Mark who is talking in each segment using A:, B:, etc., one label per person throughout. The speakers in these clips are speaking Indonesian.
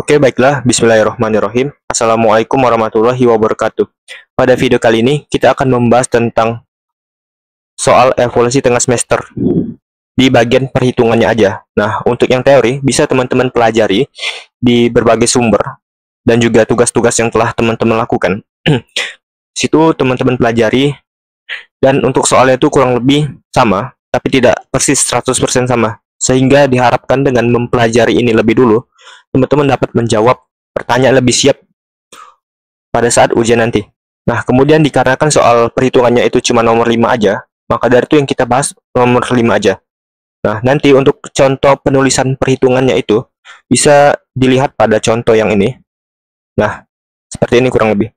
A: Oke, baiklah. Bismillahirrahmanirrahim. Assalamualaikum warahmatullahi wabarakatuh. Pada video kali ini, kita akan membahas tentang soal evaluasi tengah semester di bagian perhitungannya aja. Nah, untuk yang teori, bisa teman-teman pelajari di berbagai sumber dan juga tugas-tugas yang telah teman-teman lakukan. Situ teman-teman pelajari, dan untuk soalnya itu kurang lebih sama, tapi tidak persis 100% sama. Sehingga diharapkan dengan mempelajari ini lebih dulu, teman-teman dapat menjawab pertanyaan lebih siap pada saat ujian nanti. Nah, kemudian dikarenakan soal perhitungannya itu cuma nomor 5 aja, maka dari itu yang kita bahas nomor 5 aja. Nah, nanti untuk contoh penulisan perhitungannya itu bisa dilihat pada contoh yang ini. Nah, seperti ini kurang lebih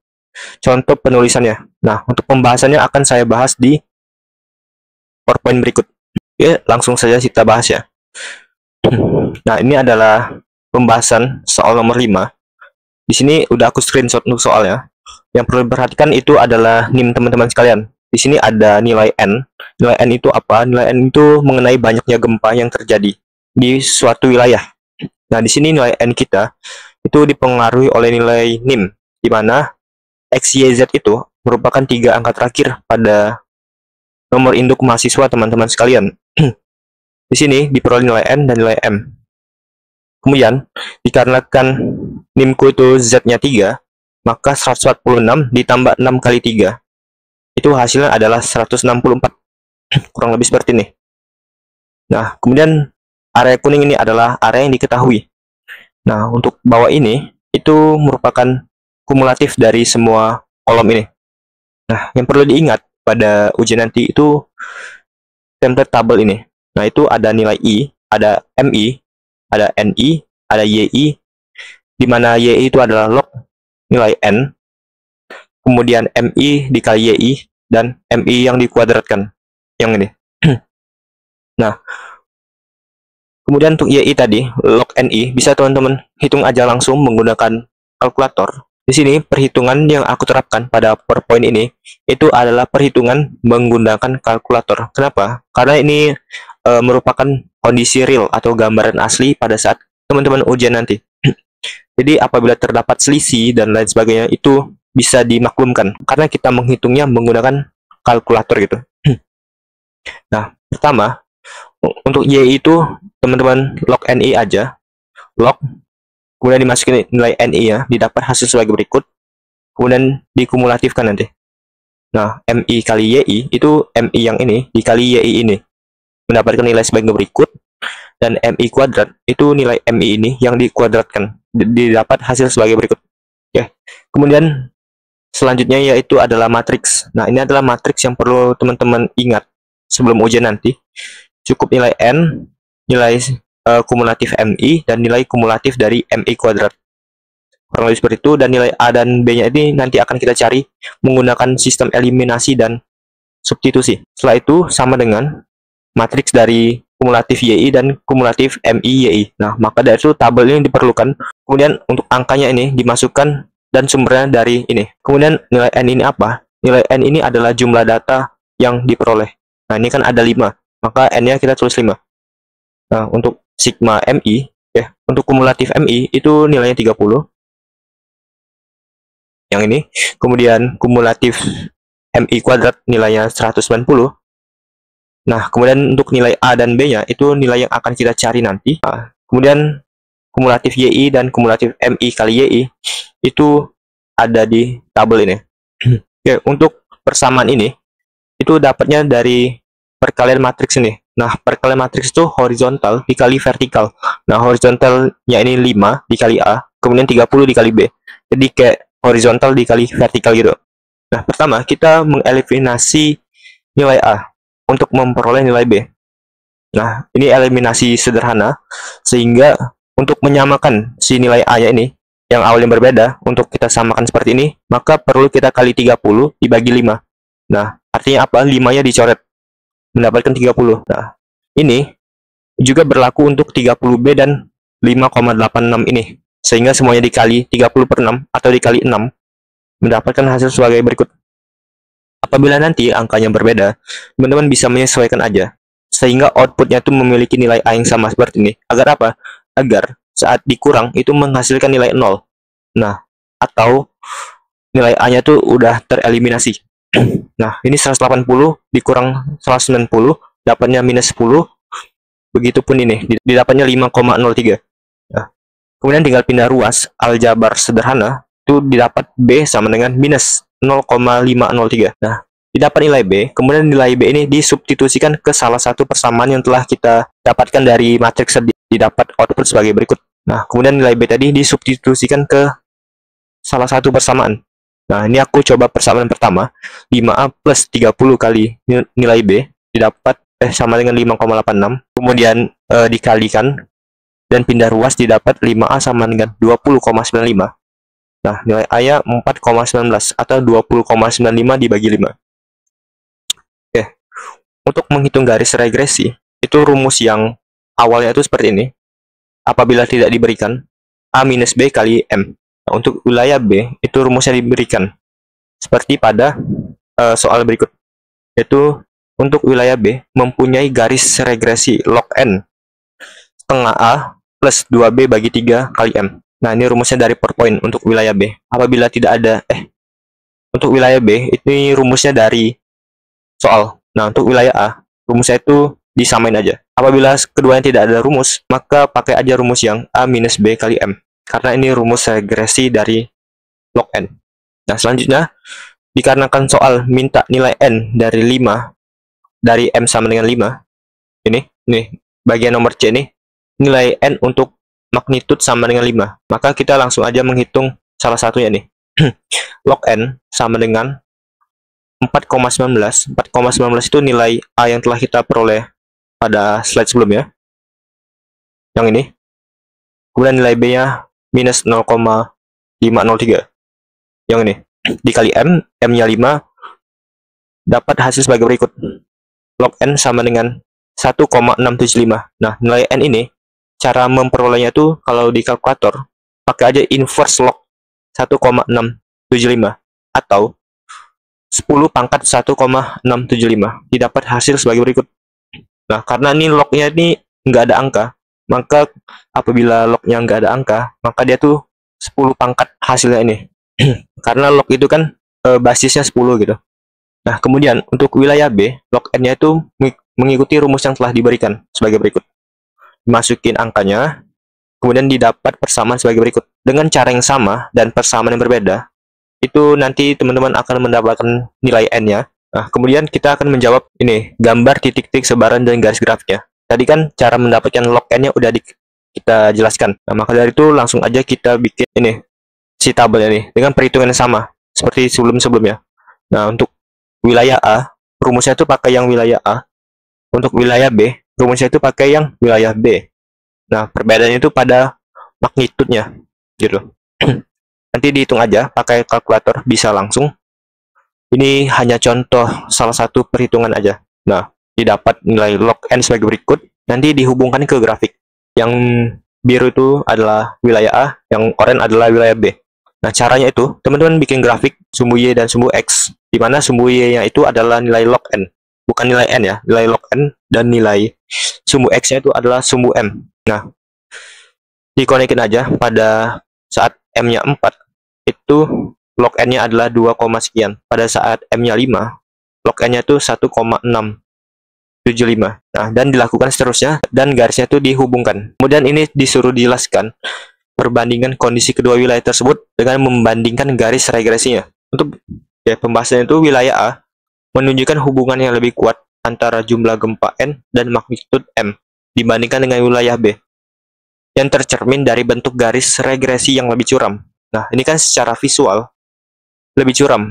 A: contoh penulisannya. Nah, untuk pembahasannya akan saya bahas di PowerPoint berikut. Oke, langsung saja kita bahas ya. Nah, ini adalah pembahasan soal nomor 5. Di sini udah aku screenshot untuk soalnya. Yang perlu diperhatikan itu adalah NIM teman-teman sekalian. Di sini ada nilai N. Nilai N itu apa? Nilai N itu mengenai banyaknya gempa yang terjadi di suatu wilayah. Nah, di sini nilai N kita itu dipengaruhi oleh nilai NIM, di mana X, Y, Z itu merupakan 3 angka terakhir pada nomor induk mahasiswa teman-teman sekalian. Di sini diperoleh nilai N dan nilai M. Kemudian, dikarenakan NIM-ku itu Z-nya 3, maka 146 ditambah 6 kali 3. Itu hasilnya adalah 164. Kurang lebih seperti ini. Nah, kemudian area kuning ini adalah area yang diketahui. Nah, untuk bawah ini, itu merupakan kumulatif dari semua kolom ini. Nah, yang perlu diingat pada ujian nanti itu template tabel ini. Nah, itu ada nilai I, ada MI, ada NI, ada YI, di mana YI itu adalah log nilai N, kemudian MI dikali YI, dan MI yang dikuadratkan, yang ini. Nah, kemudian untuk YI tadi, log NI, bisa teman-teman hitung aja langsung menggunakan kalkulator. Di sini, perhitungan yang aku terapkan pada PowerPoint ini, itu adalah perhitungan menggunakan kalkulator. Kenapa? Karena ini merupakan kondisi real atau gambaran asli pada saat teman-teman ujian nanti. Jadi apabila terdapat selisih dan lain sebagainya itu bisa dimaklumkan karena kita menghitungnya menggunakan kalkulator gitu. Nah, pertama untuk Y itu teman-teman log NI aja. Log, kemudian dimasukin nilai NI ya, didapat hasil sebagai berikut. Kemudian dikumulatifkan nanti. Nah, MI kali YI itu MI yang ini dikali YI ini. Mendapatkan nilai sebagai berikut, dan MI kuadrat itu nilai MI ini yang dikuadratkan, didapat hasil sebagai berikut. Oke. Kemudian selanjutnya yaitu adalah matriks. Nah, ini adalah matriks yang perlu teman-teman ingat sebelum ujian nanti. Cukup nilai N, nilai kumulatif MI, dan nilai kumulatif dari MI kuadrat. Kurang lebih seperti itu, dan nilai A dan B-nya ini nanti akan kita cari menggunakan sistem eliminasi dan substitusi. Setelah itu sama dengan matriks dari kumulatif YI dan kumulatif MI YI. Nah, maka dari itu tabel ini diperlukan. Kemudian untuk angkanya ini dimasukkan dan sumbernya dari ini. Kemudian nilai N ini apa? Nilai N ini adalah jumlah data yang diperoleh. Nah, ini kan ada 5. Maka N-nya kita tulis 5. Nah, untuk sigma MI, ya, untuk kumulatif MI itu nilainya 30. Yang ini. Kemudian kumulatif MI kuadrat nilainya 190. Nah, kemudian untuk nilai A dan B-nya itu nilai yang akan kita cari nanti. Nah, kemudian kumulatif YI dan kumulatif MI kali YI itu ada di tabel ini. Oke, untuk persamaan ini itu dapatnya dari perkalian matriks ini. Nah, perkalian matriks itu horizontal dikali vertikal. Nah, horizontalnya ini 5 dikali A, kemudian 30 dikali B. Jadi kayak horizontal dikali vertikal gitu. Nah, pertama kita mengeliminasi nilai A untuk memperoleh nilai B. Nah, ini eliminasi sederhana, sehingga untuk menyamakan si nilai A-nya ini, yang awalnya berbeda, untuk kita samakan seperti ini, maka perlu kita kali 30 dibagi 5. Nah, artinya apa? 5-nya dicoret, mendapatkan 30. Nah, ini juga berlaku untuk 30B dan 5,86 ini, sehingga semuanya dikali 30 per 6 atau dikali 6, mendapatkan hasil sebagai berikut. Apabila nanti angkanya berbeda, teman-teman bisa menyesuaikan aja, sehingga outputnya itu memiliki nilai A yang sama seperti ini. Agar apa? Agar saat dikurang itu menghasilkan nilai 0. Nah, atau nilai A-nya tuh udah tereliminasi. Nah, ini 180 dikurang 190, dapatnya minus 10. Begitupun ini, didapatnya 5,03. Nah, kemudian tinggal pindah ruas, aljabar sederhana, itu didapat B sama dengan minus 0,503. Nah, didapat nilai B, kemudian nilai B ini disubstitusikan ke salah satu persamaan yang telah kita dapatkan dari matriks didapat output sebagai berikut. Nah, kemudian nilai B tadi disubstitusikan ke salah satu persamaan. Nah, ini aku coba persamaan pertama, 5A plus 30 kali nilai B, didapat sama dengan 5,86, kemudian dikalikan, dan pindah ruas didapat 5A sama dengan 20,95. Nah, nilai A-nya 4,19 atau 20,95 dibagi 5. Oke, untuk menghitung garis regresi, itu rumus yang awalnya itu seperti ini. Apabila tidak diberikan, A minus B kali M. Nah, untuk wilayah B, itu rumusnya diberikan. Seperti pada soal berikut. Yaitu, untuk wilayah B, mempunyai garis regresi log N setengah A plus 2B bagi 3 kali M. Nah, ini rumusnya dari PowerPoint untuk wilayah B. Apabila tidak ada, untuk wilayah B, ini rumusnya dari soal. Nah, untuk wilayah A, rumusnya itu disamain aja. Apabila keduanya tidak ada rumus, maka pakai aja rumus yang A minus B kali M. Karena ini rumus regresi dari log N. Nah, selanjutnya, dikarenakan soal minta nilai N dari 5, dari M sama dengan 5, ini bagian nomor C ini, nilai N untuk magnitud sama dengan 5. Maka kita langsung aja menghitung salah satunya nih. Log N sama dengan 4,19. 4,19 itu nilai A yang telah kita peroleh pada slide sebelumnya. Yang ini. Kemudian nilai B-nya minus 0,503. Yang ini. Dikali M, M-nya 5, dapat hasil sebagai berikut. Log N sama dengan 1,675. Nah, nilai N ini, cara memperolehnya itu kalau di kalkulator, pakai aja inverse log 1,675. Atau 10 pangkat 1,675. Didapat hasil sebagai berikut. Nah, karena ini lognya ini nggak ada angka, maka apabila lognya nggak ada angka, maka dia tuh 10 pangkat hasilnya ini. Karena log itu kan basisnya 10 gitu. Nah, kemudian untuk wilayah B, log N-nya itu mengikuti rumus yang telah diberikan sebagai berikut. Dimasukin angkanya, kemudian didapat persamaan sebagai berikut. Dengan cara yang sama dan persamaan yang berbeda, itu nanti teman-teman akan mendapatkan nilai N-nya. Nah, kemudian kita akan menjawab ini, gambar titik-titik sebaran dan garis grafiknya. Tadi kan cara mendapatkan log N-nya udah kita jelaskan. Nah, maka dari itu langsung aja kita bikin ini, si tabel ini, dengan perhitungan yang sama, seperti sebelum-sebelumnya. Nah, untuk wilayah A, rumusnya itu pakai yang wilayah A. Untuk wilayah B, rumusnya itu pakai yang wilayah B. Nah, perbedaannya itu pada magnitudenya, gitu. Nanti dihitung aja, pakai kalkulator, bisa langsung. Ini hanya contoh salah satu perhitungan aja. Nah, didapat nilai log N sebagai berikut, nanti dihubungkan ke grafik. Yang biru itu adalah wilayah A, yang oranye adalah wilayah B. Nah, caranya itu, teman-teman bikin grafik sumbu Y dan sumbu X, di mana sumbu Y-nya itu adalah nilai log N. Bukan nilai N ya, nilai log N, dan nilai sumbu X-nya itu adalah sumbu M. Nah, dikonekin aja pada saat M-nya 4, itu log N-nya adalah 2, sekian. Pada saat M-nya 5, log N-nya itu 1,675. Nah, dan dilakukan seterusnya, dan garisnya itu dihubungkan. Kemudian ini disuruh dijelaskan perbandingan kondisi kedua wilayah tersebut dengan membandingkan garis regresinya. Untuk pembahasannya itu wilayah A menunjukkan hubungan yang lebih kuat antara jumlah gempa N dan magnitud M dibandingkan dengan wilayah B yang tercermin dari bentuk garis regresi yang lebih curam. Nah, ini kan secara visual lebih curam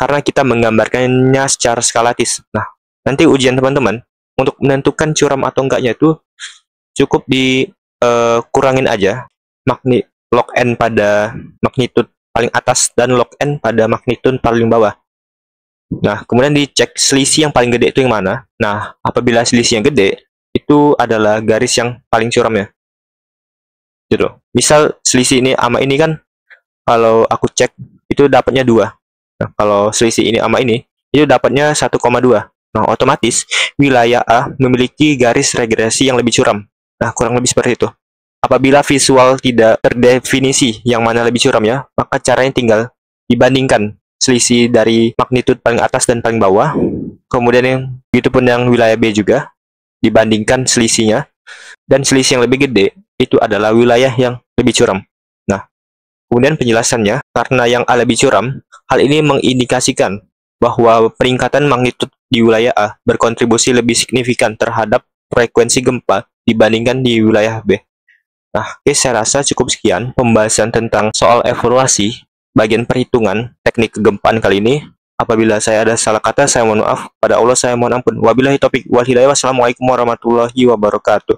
A: karena kita menggambarkannya secara skalatis. Nah, nanti ujian teman-teman untuk menentukan curam atau enggaknya itu cukup dikurangin aja log N pada magnitud paling atas dan log N pada magnitud paling bawah. Nah, kemudian dicek selisih yang paling gede itu yang mana. Nah, apabila selisih yang gede, itu adalah garis yang paling curam ya. Gitu. Misal selisih ini sama ini kan, kalau aku cek, itu dapatnya 2. Nah, kalau selisih ini sama ini, itu dapatnya 1,2. Nah, otomatis wilayah A memiliki garis regresi yang lebih curam. Nah, kurang lebih seperti itu. Apabila visual tidak terdefinisi yang mana lebih curam ya, maka caranya tinggal dibandingkan selisih dari magnitudo paling atas dan paling bawah. Kemudian yang itu pun yang wilayah B juga dibandingkan selisihnya, dan selisih yang lebih gede itu adalah wilayah yang lebih curam. Nah, kemudian penjelasannya, karena yang A lebih curam, hal ini mengindikasikan bahwa peningkatan magnitudo di wilayah A berkontribusi lebih signifikan terhadap frekuensi gempa dibandingkan di wilayah B. Nah, oke, saya rasa cukup sekian pembahasan tentang soal evaluasi bagian perhitungan teknik kegempaan kali ini. Apabila saya ada salah kata, saya mohon maaf. Pada Allah saya mohon ampun. Wabillahi taufik wal hidayah. Wassalamualaikum warahmatullahi wabarakatuh.